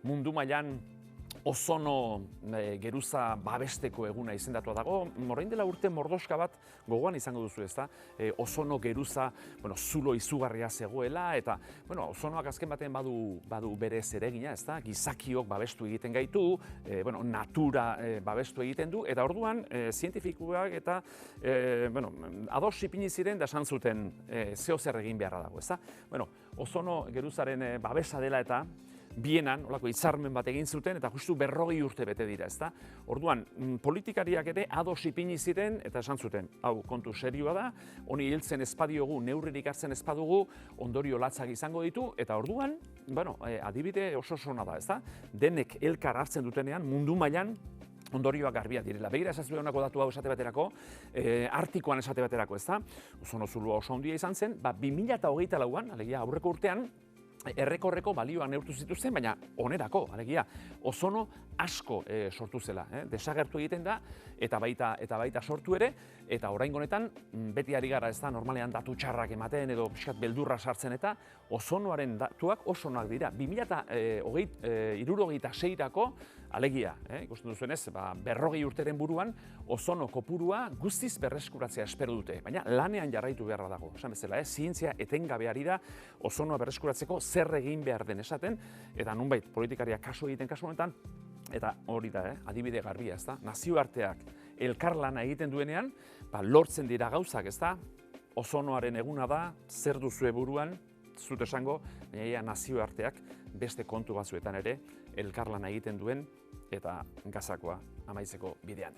mundu mailan ozono geruza babesteko eguna izendatua dago. Orain dela urte mordoska bat gogoan izango duzu, ezta? Ozono geruza, zulo izugarria zegoela eta, ozonoak azken batean badu bere zeregina, ezta? Gizakiok babestu egiten gaitu, natura babestu egiten du eta orduan zientifikoak eta ados ipini ziren da esan zuten zeo zer egin beharra dago, ezta? Ozono geruzaren babesa dela eta Bienan, olako hitzarmen bat egin zuten, eta justu 40 urte bete dira, ezta? Orduan, politikariak ere ados ipini ziren, eta esan zuten, hau, kontu serioa da, honi hiltzen ezpadiogu, neurririk hartzen ezpadugu, ondorio latzak izango ditu, eta orduan, adibide oso ona da, ezta? Denek elkar hartzen dutenean, mundu mailan, ondorioak garbiak direla. Begira esazue honako datu hau esate baterako, Artikoan esate baterako, ezta? Ozono zuloa oso handia izan zen, 2024an, alegia aurreko urtean, errekorreko balioak neurtu zituzten, baina onerako, alegia, ozono asko sortu zela. Desagertu egiten da, eta baita sortu ere, eta oraingo honetan, beti ari gara ez da, normalean datu txarrak ematen, edo pixkat beldurra sartzen eta, ozonoaren datuak oso onak dira. 2076-ako, alegia, ikusten duzuenez, 40 urteren buruan, ozono kopurua guztiz berreskuratzea espero dute. Baina lanean jarraitu beharra dago. Esan bezala, zientzia etengabe ari da ozonoa berreskuratzeko zer egin behar den esaten, eta nunbait politikariak kasu egiten kasu honetan, eta hori da, adibide garbia, ez da? Nazioarteak elkarlana egiten duenean, lortzen dira gauzak, ez da? Ozonoaren eguna da, zer duzue buruan, zut esango, baina nazioarteak beste kontu batzuetan ere elkarlana egiten duen eta gazakoa amaitzeko bidean.